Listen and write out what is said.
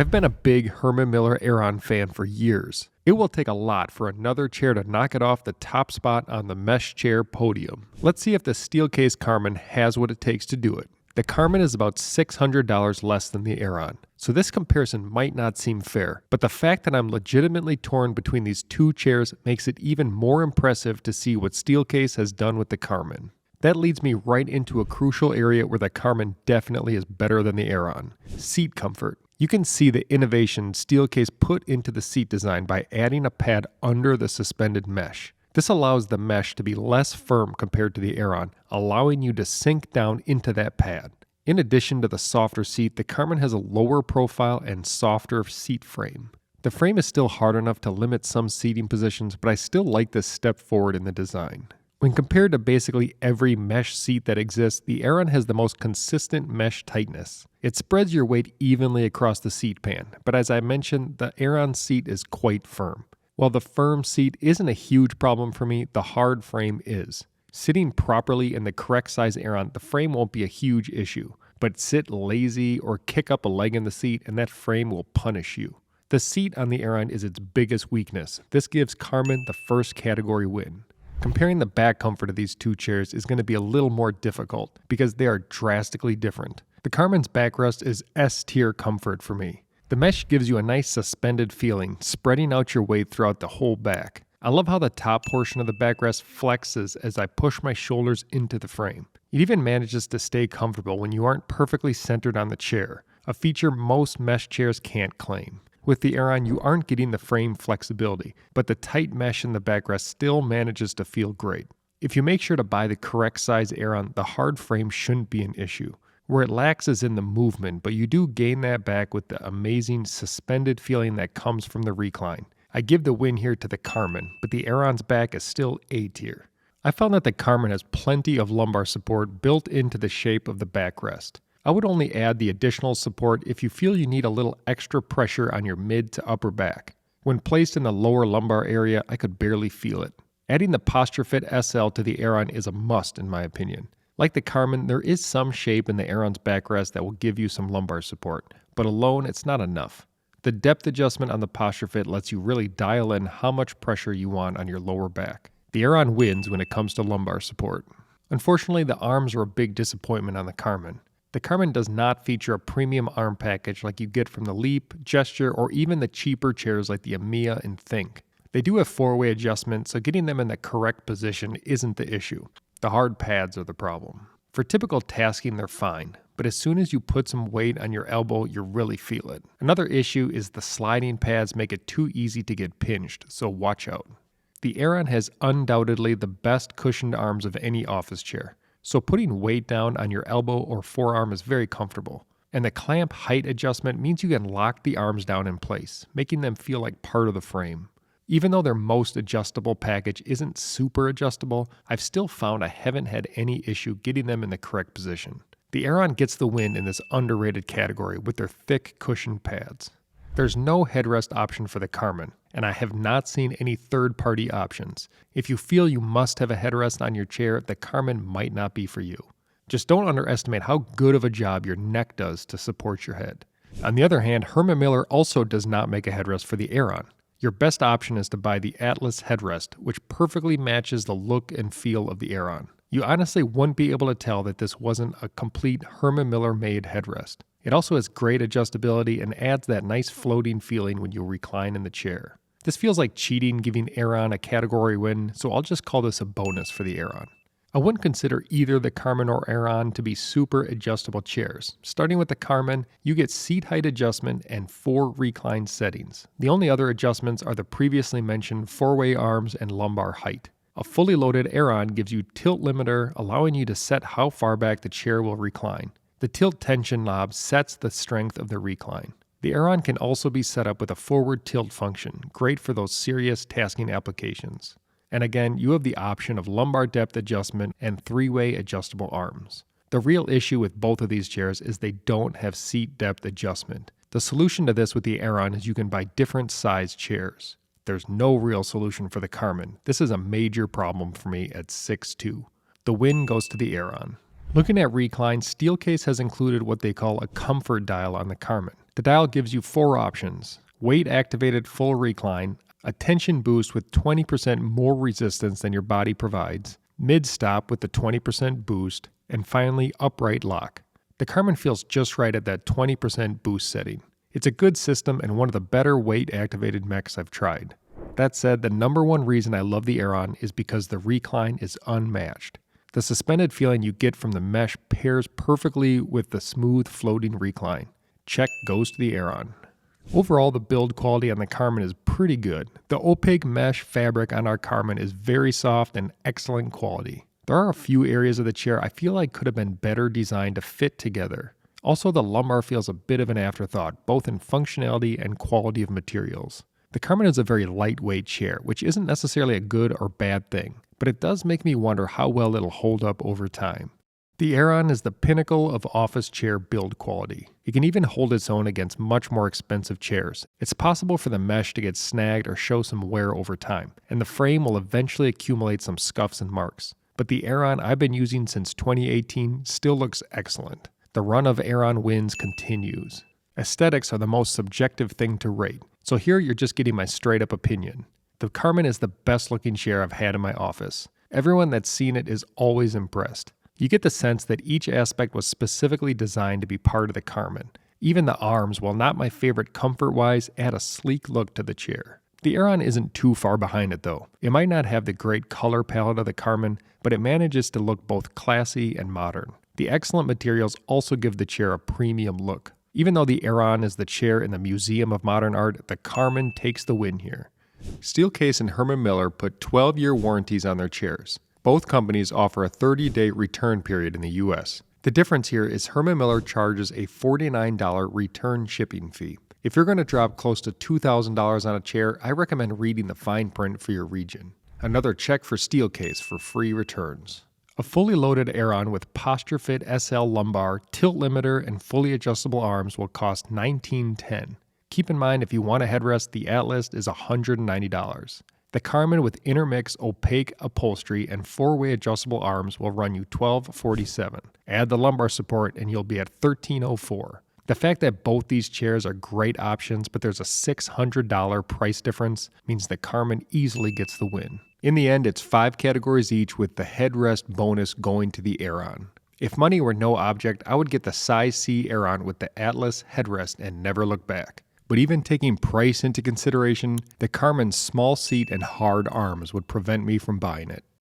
I've been a big Herman Miller Aeron fan for years. It will take a lot for another chair to knock it off the top spot on the mesh chair podium. Let's see if the Steelcase Karman has what it takes to do it. The Karman is about $600 less than the Aeron, so this comparison might not seem fair, but the fact that I'm legitimately torn between these two chairs makes it even more impressive to see what Steelcase has done with the Karman. That leads me right into a crucial area where the Karman definitely is better than the Aeron: seat comfort. You can see the innovation Steelcase put into the seat design by adding a pad under the suspended mesh. This allows the mesh to be less firm compared to the Aeron, allowing you to sink down into that pad. In addition to the softer seat, the Karman has a lower profile and softer seat frame. The frame is still hard enough to limit some seating positions, but I still like this step forward in the design. When compared to basically every mesh seat that exists, the Aeron has the most consistent mesh tightness. It spreads your weight evenly across the seat pan, but as I mentioned, the Aeron seat is quite firm. While the firm seat isn't a huge problem for me, the hard frame is. Sitting properly in the correct size Aeron, the frame won't be a huge issue, but sit lazy or kick up a leg in the seat and that frame will punish you. The seat on the Aeron is its biggest weakness. This gives Karman the first category win. Comparing the back comfort of these two chairs is going to be a little more difficult because they are drastically different. The Karman's backrest is S-tier comfort for me. The mesh gives you a nice suspended feeling, spreading out your weight throughout the whole back. I love how the top portion of the backrest flexes as I push my shoulders into the frame. It even manages to stay comfortable when you aren't perfectly centered on the chair, a feature most mesh chairs can't claim. With the Aeron, you aren't getting the frame flexibility, but the tight mesh in the backrest still manages to feel great. If you make sure to buy the correct size Aeron, the hard frame shouldn't be an issue. Where it lacks is in the movement, but you do gain that back with the amazing suspended feeling that comes from the recline. I give the win here to the Karman, but the Aeron's back is still A tier. I found that the Karman has plenty of lumbar support built into the shape of the backrest. I would only add the additional support if you feel you need a little extra pressure on your mid to upper back. When placed in the lower lumbar area, I could barely feel it. Adding the Posture Fit SL to the Aeron is a must in my opinion. Like the Karman, there is some shape in the Aeron's backrest that will give you some lumbar support, but alone it's not enough. The depth adjustment on the Posture Fit lets you really dial in how much pressure you want on your lower back. The Aeron wins when it comes to lumbar support. Unfortunately, the arms are a big disappointment on the Karman. The Karman does not feature a premium arm package like you get from the Leap, Gesture, or even the cheaper chairs like the Lamia and Think. They do have four-way adjustment, so getting them in the correct position isn't the issue. The hard pads are the problem. For typical tasking, they're fine, but as soon as you put some weight on your elbow, you really feel it. Another issue is the sliding pads make it too easy to get pinched, so watch out. The Aeron has undoubtedly the best cushioned arms of any office chair, so putting weight down on your elbow or forearm is very comfortable. And the clamp height adjustment means you can lock the arms down in place, making them feel like part of the frame. Even though their most adjustable package isn't super adjustable, I've still found I haven't had any issue getting them in the correct position. The Aeron gets the win in this underrated category with their thick cushioned pads. There's no headrest option for the Karman, and I have not seen any third-party options. If you feel you must have a headrest on your chair, the Karman might not be for you. Just don't underestimate how good of a job your neck does to support your head. On the other hand, Herman Miller also does not make a headrest for the Aeron. Your best option is to buy the Atlas headrest, which perfectly matches the look and feel of the Aeron. You honestly wouldn't be able to tell that this wasn't a complete Herman Miller made headrest. It also has great adjustability and adds that nice floating feeling when you recline in the chair. This feels like cheating giving Aeron a category win, so I'll just call this a bonus for the Aeron. I wouldn't consider either the Karman or Aeron to be super adjustable chairs. Starting with the Karman, you get seat height adjustment and 4 recline settings. The only other adjustments are the previously mentioned 4-way arms and lumbar height. A fully loaded Aeron gives you tilt limiter, allowing you to set how far back the chair will recline. The tilt tension knob sets the strength of the recline. The Aeron can also be set up with a forward tilt function, great for those serious tasking applications. And again, you have the option of lumbar depth adjustment and 3-way adjustable arms. The real issue with both of these chairs is they don't have seat depth adjustment. The solution to this with the Aeron is you can buy different size chairs. There's no real solution for the Karman. This is a major problem for me at 6'2". The win goes to the Aeron. Looking at recline, Steelcase has included what they call a comfort dial on the Karman. The dial gives you 4 options: weight-activated full recline, a tension boost with 20% more resistance than your body provides, mid-stop with the 20% boost, and finally upright lock. The Karman feels just right at that 20% boost setting. It's a good system and one of the better weight-activated mechs I've tried. That said, the number one reason I love the Aeron is because the recline is unmatched. The suspended feeling you get from the mesh pairs perfectly with the smooth floating recline. Check goes to the Aeron. Overall, the build quality on the Karman is pretty good. The opaque mesh fabric on our Karman is very soft and excellent quality. There are a few areas of the chair I feel like could have been better designed to fit together. Also, the lumbar feels a bit of an afterthought, both in functionality and quality of materials. The Karman is a very lightweight chair, which isn't necessarily a good or bad thing, but it does make me wonder how well it'll hold up over time. The Aeron is the pinnacle of office chair build quality. It can even hold its own against much more expensive chairs. It's possible for the mesh to get snagged or show some wear over time, and the frame will eventually accumulate some scuffs and marks. But the Aeron I've been using since 2018 still looks excellent. The run of Aeron wins continues. Aesthetics are the most subjective thing to rate, so here you're just getting my straight up opinion. The Karman is the best looking chair I've had in my office. Everyone that's seen it is always impressed. You get the sense that each aspect was specifically designed to be part of the Karman. Even the arms, while not my favorite comfort-wise, add a sleek look to the chair. The Aeron isn't too far behind it though. It might not have the great color palette of the Karman, but it manages to look both classy and modern. The excellent materials also give the chair a premium look. Even though the Aeron is the chair in the Museum of Modern Art, the Karman takes the win here. Steelcase and Herman Miller put 12-year warranties on their chairs. Both companies offer a 30-day return period in the US. The difference here is Herman Miller charges a $49 return shipping fee. If you're going to drop close to $2,000 on a chair, I recommend reading the fine print for your region. Another check for Steelcase for free returns. A fully loaded Aeron with Posture Fit SL lumbar, tilt limiter, and fully adjustable arms will cost $19.10. Keep in mind, if you want a headrest, the Atlas is $190. The Karman with intermix opaque upholstery and 4-way adjustable arms will run you $12.47. Add the lumbar support and you'll be at $13.04. The fact that both these chairs are great options, but there's a $600 price difference, means the Karman easily gets the win. In the end, it's 5 categories each, with the headrest bonus going to the Aeron. If money were no object, I would get the size C Aeron with the Atlas headrest and never look back. But even taking price into consideration, the Karman's small seat and hard arms would prevent me from buying it.